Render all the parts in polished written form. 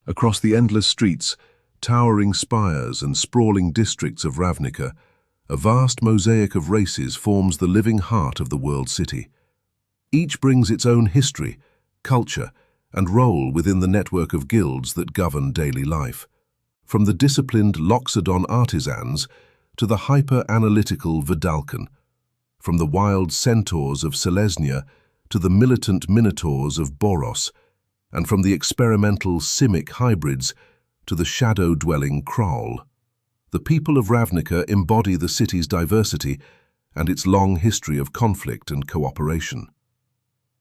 Across the endless streets, towering spires and sprawling districts of Ravnica, a vast mosaic of races forms the living heart of the world city. Each brings its own history, culture, and role within the network of guilds that govern daily life. From the disciplined Loxodon artisans to the hyper-analytical Vedalken, from the wild centaurs of Selesnya to the militant Minotaurs of Boros, and from the experimental Simic hybrids to the shadow-dwelling Kraul. The people of Ravnica embody the city's diversity and its long history of conflict and cooperation.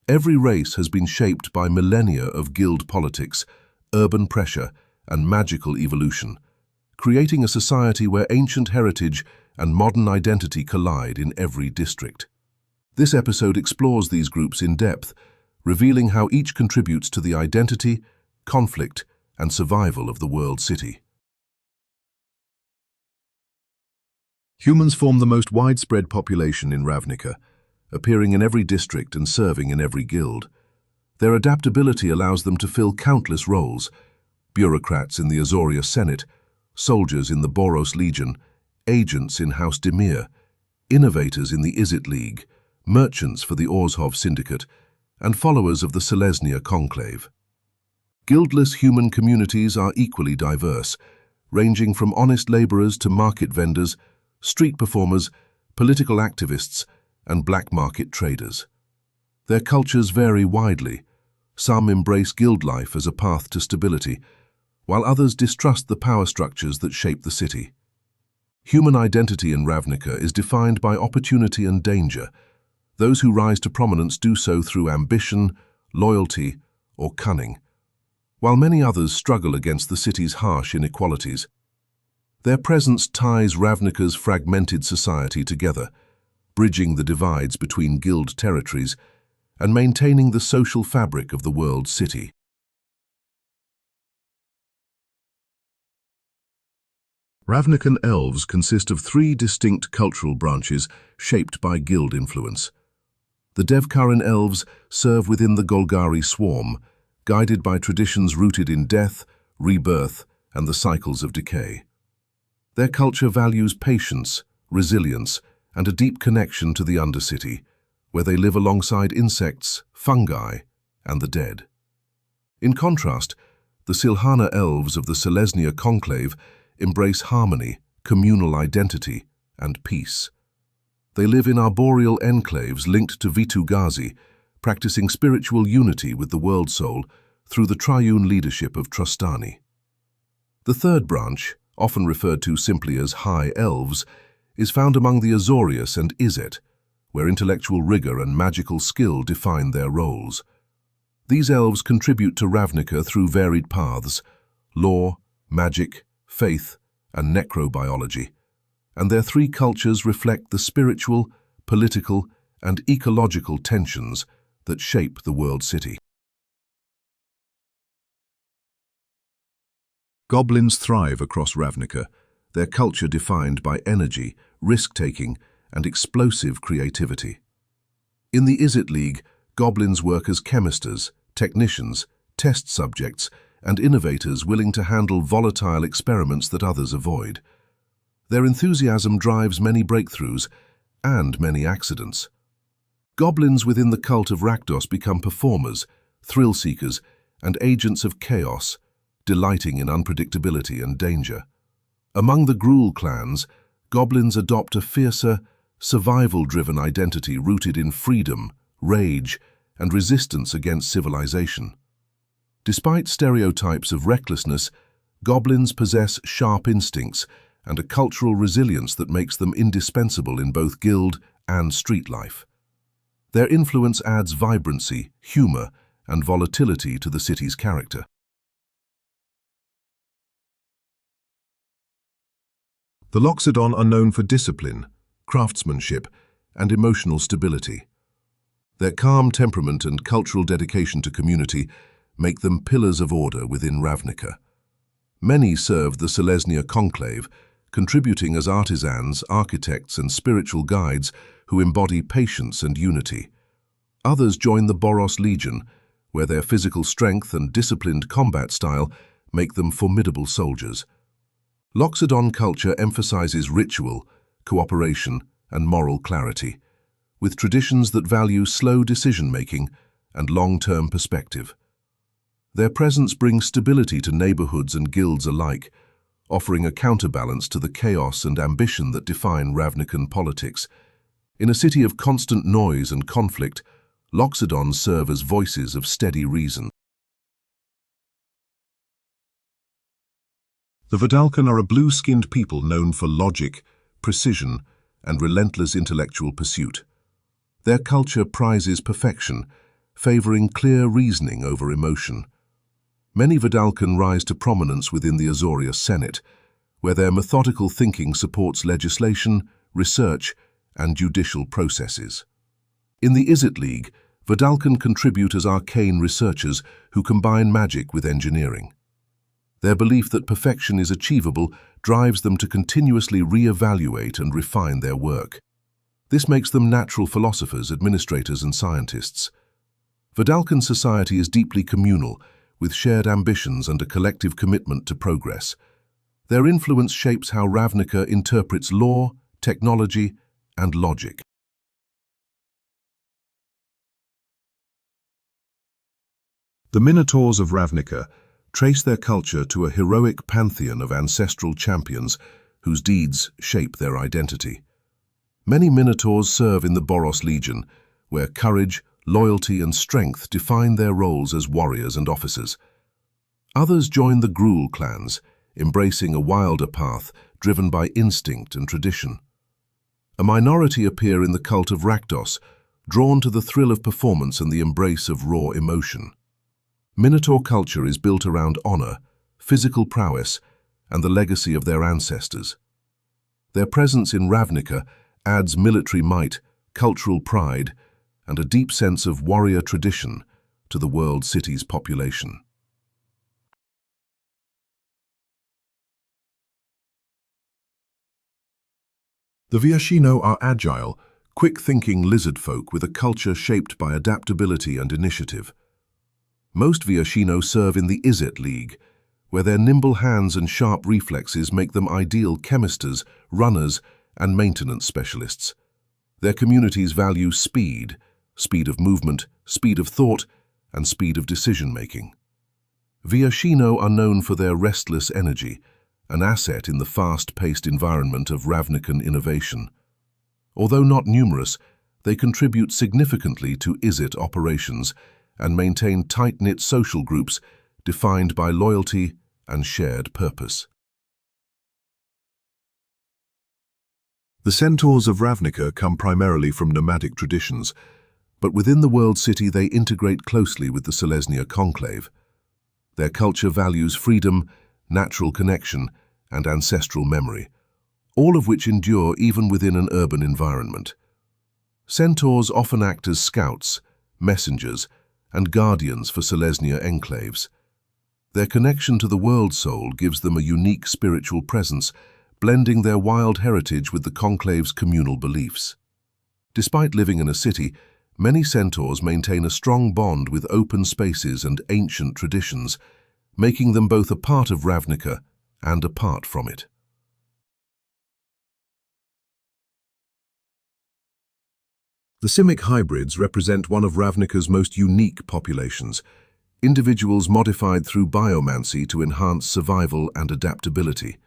Every race has been shaped by millennia of guild politics, urban pressure, and magical evolution, creating a society where ancient heritage and modern identity collide in every district. This episode explores these groups in depth, revealing how each contributes to the identity, conflict, and survival of the world city. Humans form the most widespread population in Ravnica, appearing in every district and serving in every guild. Their adaptability allows them to fill countless roles: bureaucrats in the Azoria Senate, soldiers in the Boros Legion, agents in House Dimir, innovators in the Izzet League, merchants for the Orzhov Syndicate, and followers of the Selesnya Conclave. Guildless human communities are equally diverse, ranging from honest laborers to market vendors, street performers, political activists, and black market traders. Their cultures vary widely. Some embrace guild life as a path to stability, while others distrust the power structures that shape the city. Human identity in Ravnica is defined by opportunity and danger. Those who rise to prominence do so through ambition, loyalty, or cunning, while many others struggle against the city's harsh inequalities. Their presence ties Ravnica's fragmented society together, bridging the divides between guild territories and maintaining the social fabric of the world city. Ravnican elves consist of three distinct cultural branches shaped by guild influence. The Devkarin elves serve within the Golgari swarm, guided by traditions rooted in death, rebirth, and the cycles of decay. Their culture values patience, resilience, and a deep connection to the Undercity, where they live alongside insects, fungi, and the dead. In contrast, the Silhana elves of the Selesnya Conclave embrace harmony, communal identity, and peace. They live in arboreal enclaves linked to Vitu-Ghazi, practicing spiritual unity with the world soul through the triune leadership of Trostani. The third branch, often referred to simply as High Elves, is found among the Azorius and Izzet, where intellectual rigor and magical skill define their roles. These elves contribute to Ravnica through varied paths: law, magic, faith, and necrobiology, and their three cultures reflect the spiritual, political, and ecological tensions that shape the world city. Goblins thrive across Ravnica, their culture defined by energy, risk-taking, and explosive creativity. In the Izzet League, goblins work as chemisters, technicians, test subjects, and innovators willing to handle volatile experiments that others avoid. Their enthusiasm drives many breakthroughs and many accidents. Goblins within the cult of Rakdos become performers, thrill-seekers, and agents of chaos, delighting in unpredictability and danger. Among the Kraul clans, goblins adopt a fiercer, survival-driven identity rooted in freedom, rage, and resistance against civilization. Despite stereotypes of recklessness, goblins possess sharp instincts and a cultural resilience that makes them indispensable in both guild and street life. Their influence adds vibrancy, humor, and volatility to the city's character. The Loxodon are known for discipline, craftsmanship, and emotional stability. Their calm temperament and cultural dedication to community make them pillars of order within Ravnica. Many serve the Selesnya Conclave, contributing as artisans, architects, and spiritual guides who embody patience and unity. Others join the Boros Legion, where their physical strength and disciplined combat style make them formidable soldiers. Loxodon culture emphasizes ritual, cooperation, and moral clarity, with traditions that value slow decision-making and long-term perspective. Their presence brings stability to neighborhoods and guilds alike, offering a counterbalance to the chaos and ambition that define Ravnican politics. In a city of constant noise and conflict, Loxodons serve as voices of steady reason. The Vedalken are a blue-skinned people known for logic, precision, and relentless intellectual pursuit. Their culture prizes perfection, favoring clear reasoning over emotion. Many Vedalken rise to prominence within the Azoria Senate, where their methodical thinking supports legislation, research, and judicial processes. In the Izzet League, Vedalken contribute as arcane researchers who combine magic with engineering. Their belief that perfection is achievable drives them to continuously re-evaluate and refine their work. This makes them natural philosophers, administrators, and scientists. Vedalken society is deeply communal, with shared ambitions and a collective commitment to progress. Their influence shapes how Ravnica interprets law, technology, and logic. The Minotaurs of Ravnica trace their culture to a heroic pantheon of ancestral champions whose deeds shape their identity. Many Minotaurs serve in the Boros Legion, where courage, loyalty, and strength define their roles as warriors and officers. Others join the Kraul clans, embracing a wilder path driven by instinct and tradition. A minority appear in the cult of Rakdos, drawn to the thrill of performance and the embrace of raw emotion. Minotaur culture is built around honor, physical prowess, and the legacy of their ancestors. Their presence in Ravnica adds military might, cultural pride, and a deep sense of warrior tradition to the world city's population. The Viashino are agile, quick-thinking lizard folk with a culture shaped by adaptability and initiative. Most Viashino serve in the Izzet League, where their nimble hands and sharp reflexes make them ideal chemisters, runners, and maintenance specialists. Their communities value speed of movement, speed of thought, and speed of decision-making. Viashino are known for their restless energy, an asset in the fast-paced environment of Ravnican innovation. Although not numerous, they contribute significantly to Izzet operations and maintain tight-knit social groups defined by loyalty and shared purpose. The centaurs of Ravnica come primarily from nomadic traditions, but within the world city they integrate closely with the Selesnya conclave. Their culture values freedom, natural connection, and ancestral memory, all of which endure even within an urban environment. Centaurs often act as scouts, messengers, and guardians for Selesnya enclaves. Their connection to the world soul gives them a unique spiritual presence, blending their wild heritage with the conclave's communal beliefs. Despite living in a city, many centaurs maintain a strong bond with open spaces and ancient traditions, making them both a part of Ravnica and apart from it. The Simic hybrids represent one of Ravnica's most unique populations, individuals modified through biomancy to enhance survival and adaptability.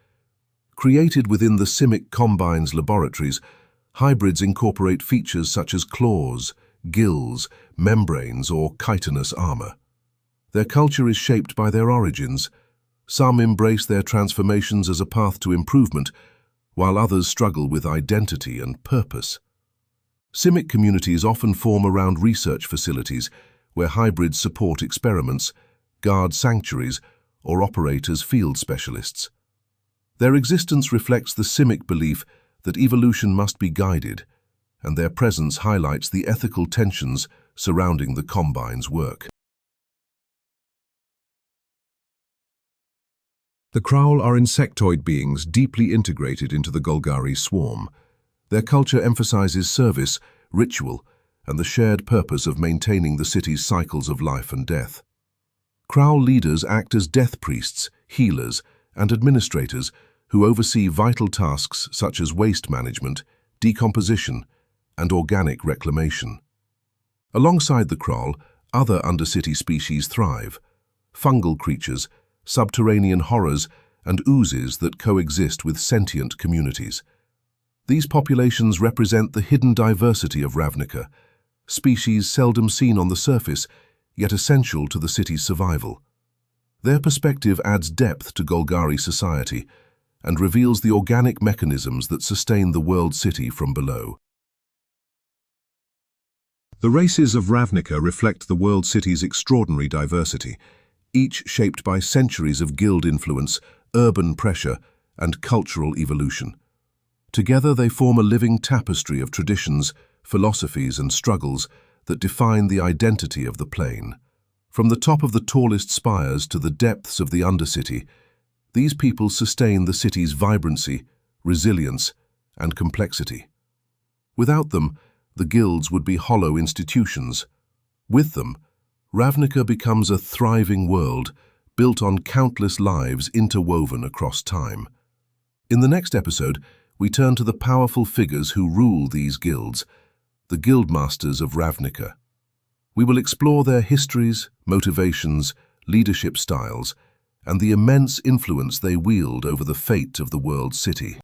Created within the Simic Combine's laboratories, hybrids incorporate features such as claws, gills, membranes, or chitinous armor. Their culture is shaped by their origins. Some embrace their transformations as a path to improvement, while others struggle with identity and purpose. Simic communities often form around research facilities where hybrids support experiments, guard sanctuaries, or operate as field specialists. Their existence reflects the Simic belief that evolution must be guided, and their presence highlights the ethical tensions surrounding the Combine's work. The Kraul are insectoid beings deeply integrated into the Golgari swarm. Their culture emphasizes service, ritual, and the shared purpose of maintaining the city's cycles of life and death. Kraul leaders act as death priests, healers, and administrators who oversee vital tasks such as waste management, decomposition, and organic reclamation. Alongside the Kraul, other undercity species thrive: fungal creatures, subterranean horrors, and oozes that coexist with sentient communities. These populations represent the hidden diversity of Ravnica, species seldom seen on the surface, yet essential to the city's survival. Their perspective adds depth to Golgari society and reveals the organic mechanisms that sustain the world city from below. The races of Ravnica reflect the world city's extraordinary diversity, each shaped by centuries of guild influence, urban pressure, and cultural evolution. Together they form a living tapestry of traditions, philosophies, and struggles that define the identity of the plane. From the top of the tallest spires to the depths of the undercity, these peoples sustain the city's vibrancy, resilience, and complexity. Without them, the guilds would be hollow institutions. With them, Ravnica becomes a thriving world, built on countless lives interwoven across time. In the next episode, we turn to the powerful figures who rule these guilds, the Guildmasters of Ravnica. We will explore their histories, motivations, leadership styles, and the immense influence they wield over the fate of the world city.